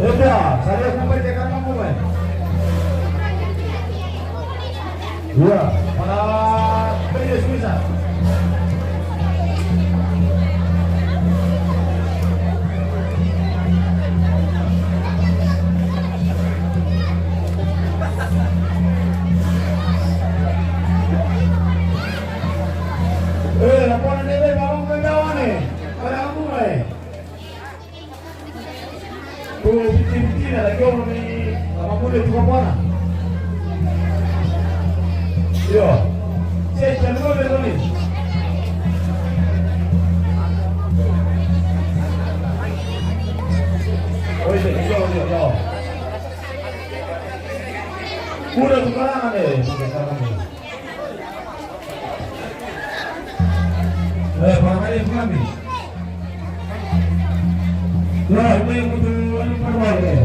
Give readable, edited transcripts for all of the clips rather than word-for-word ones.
Udah, saya sampaikan kamu, Mas. Iya, mana beri bisa. Laporan ini bawang pendawa nih, pada kamu nih. Tuh biti-biti lagi orang ini, sama muda juga mana? Yo, saya jangan lupa nih. Oh iya, yo. Udah tukaran deh, Pangkali kami. Nah, ini yang butuh anu perwal ya.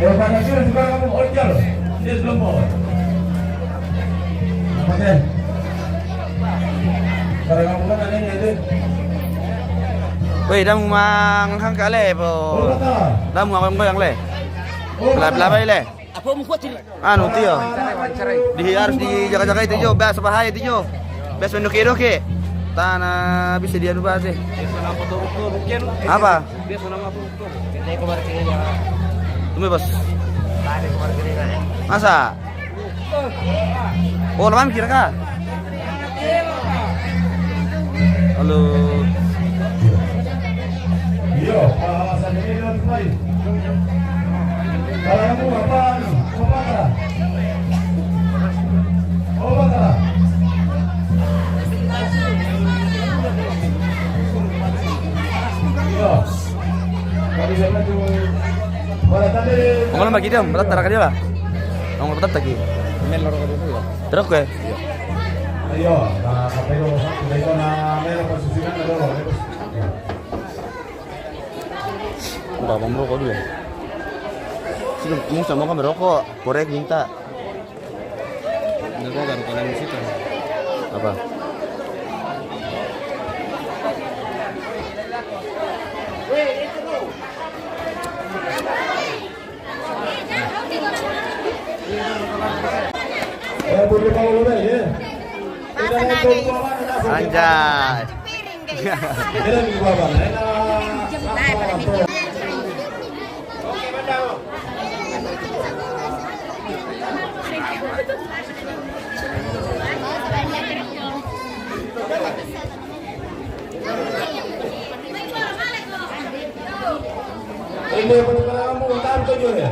Pada sini juga kamu ojol, dia belum mau. Apa deh? Kalau kamu kan ada ini. Wih, dah mang hang kale po. Dah mang yang le. Bela-bela le. Apa mau kuat ini? Anu tio. Harus dijaga-jaga itu jo, bahasa bahaya itu jo. Bes mendoke-doke. Tanah bisa dia rubah sih. Apa? Biasa nama apa? Kita kemarin kini ya. Tunggu bos. Tadi kemarin kini ya. Masa? Oh, lawan kira kah? Halo. Iya, alasan ini adalah baik. Kalau kamu apa? Iya. Kalau dia macam pada tadi. Ngomong bagi dia, berat tarak dia lah. Ngomong berat lagi. Main lorong dulu ya. Terus ke? Iya, nah kapero itu na meron posisinya na dolo. Bapak merokok dulu. Sudah, mau sama kamu merokok, korek minta. Enggak kan kalau di situ. Apa? Boleh kalau udah ya. Anjay. Kira di gua bang. Ini betul kamu tahu tujuh ya.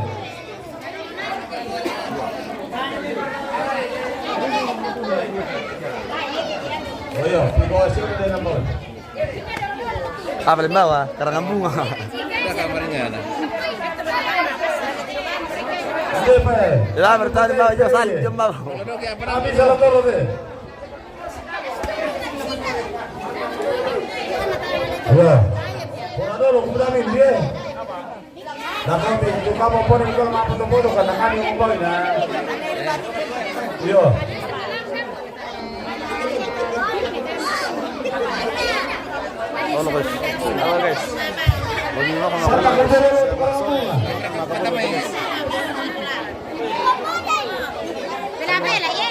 Oh iya, di bawah sini ada nomor. Apa di bawah? Karangan bunga. Ada kamarnya ada. Ada apa? Ya, bertahan di bawah aja, salib jam bawah. Habis salah turun deh. Ya. Pura dulu kudamin dia. Nakam itu kamu pun itu mau foto-foto karena kan yang mau ya. Iya. Oh, guys. Halo guys. Bagi apa Sama kerja dulu kamu. Bela-bela ya.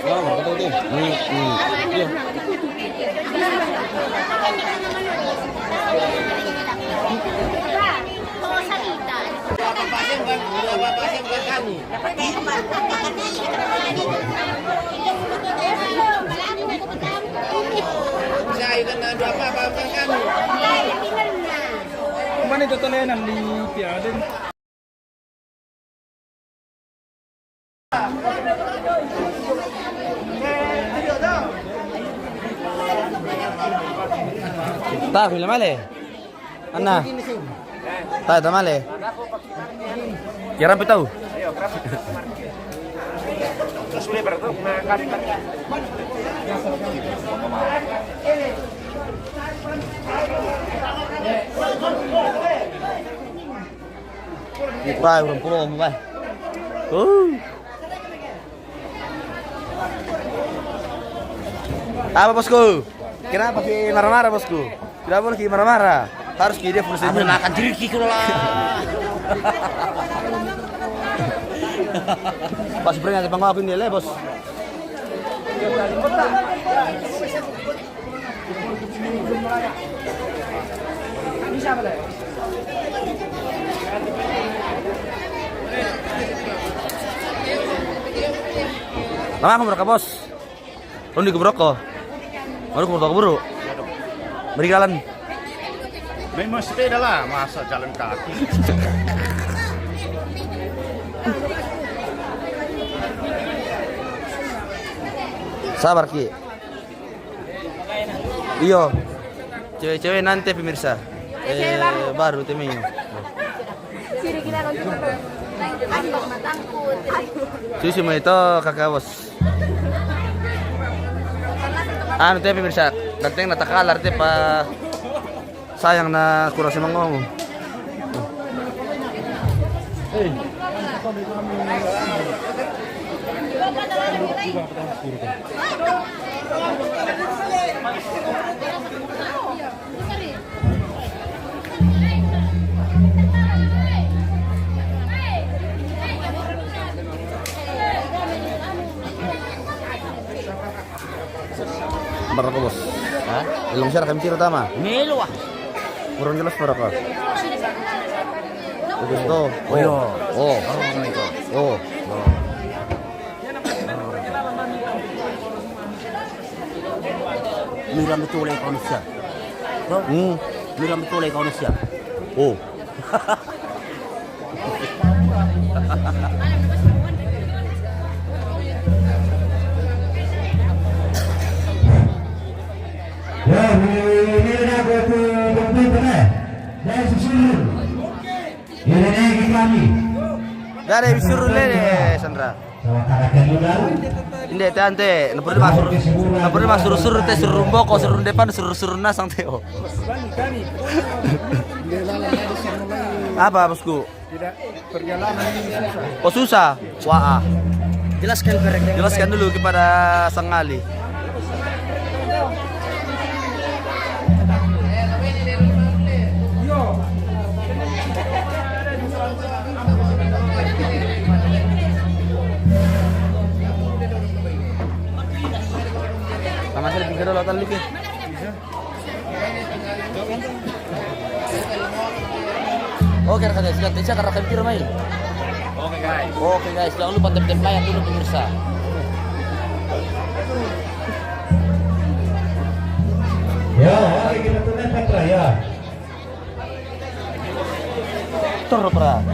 Oh, betul tuh. Iya. Saya kan ada apa-apa kamu. Mana itu tolenan di piadin? Tak, film male. Anna. Tak, tak male. Kira apa tahu? Terus boleh berarti kali. Bay, urang pulau mo bay. Apa bosku? Kenapa ki marah-marah bosku? Tidak boleh ki marah-marah. Harus ki dia full senyum. Makan diri kiko lah. Pas beringat di panggung ini le bos. Lama aku mereka bos. Undi ke Broko. Baru ke Buru. Beri jalan. Memang sepeda lah, masa jalan kaki. Sabar ki. Iyo. Cewek-cewek nanti pemirsa. Baru temenya. Siri kita nonton apa matangkut. Susi mau itu kakak bos. Anu teh pemirsa, dateng natakalar teh pa sayang na kurang si mangong. Berapa bos? Hah? Ilong siya kami tiro tama. Melo ah. Kurang jelas berapa? Gusto. Oh. Oh. Miram betul ikaw na siya. Bro? Miram betul ikaw na siya. Oh. Ya, ini nak betul benar. Dari susul. Ini lagi kami. Dari disuruh le Sandra. Katakan juga. Inde tante, na perlu suruh teh suruh mboko suruh depan suruh nasang teo. Apa bosku? Tidak perjalanan ini susah. Oh susah. Wah. Jelaskan dulu kepada sang Ali. Sama sekali pikir lautan lagi. Oke rekan sudah bisa karena kami kira main. Oke guys, jangan lupa tap-tap like dulu pemirsa. Ya, hari kita tulis Petra ya. Terus pra.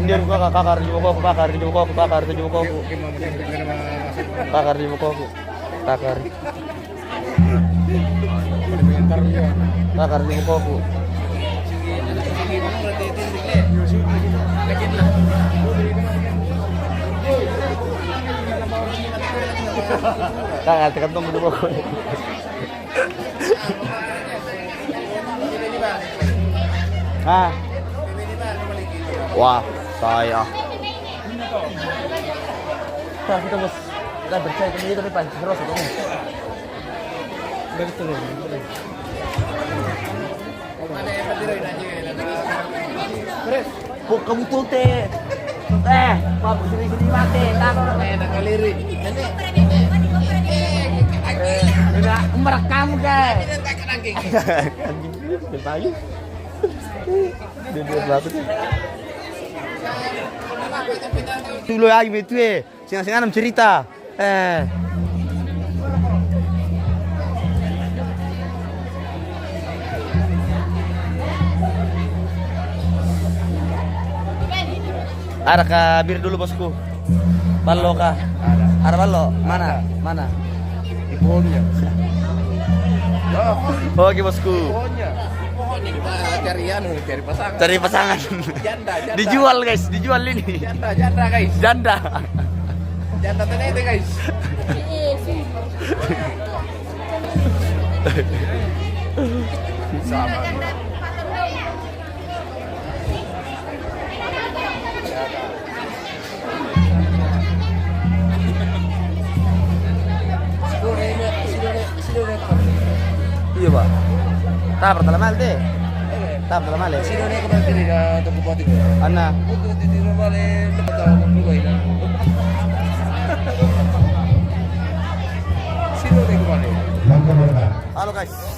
Dia buka kakar di muka aku, bakar di muka aku, bakar di muka aku. Bakar di muka aku. Bakar. Bakar di muka aku. Kakak tekan tong di muka aku. Ah. Wah, saya. Nah, kita bos. Kita percaya ini tapi pas terus itu. Betul. Kok kamu tuh teh? Mau sini mati, tahu nak kaliri. Udah merekam guys. Anjing. Bayu. Dia bagus. Dulu lagi betul singa-singa cerita. Ada kabir dulu bosku. Ballo kah? Ada ballo? Mana? Mana? Di pohonnya. Oke bosku. Cari pasangan. Cari pasangan. Janda. Dijual guys, dijual ini. Janda guys. Janda. Janda ternyata guys. Iya pak. Tak pertama mal deh. Tak pertama mal. Sino na ko diri na to bupati ko. Ana. Puto diri na male lepas tahu ng lugar na. Sino na ko male. Langkah berkah. Halo guys.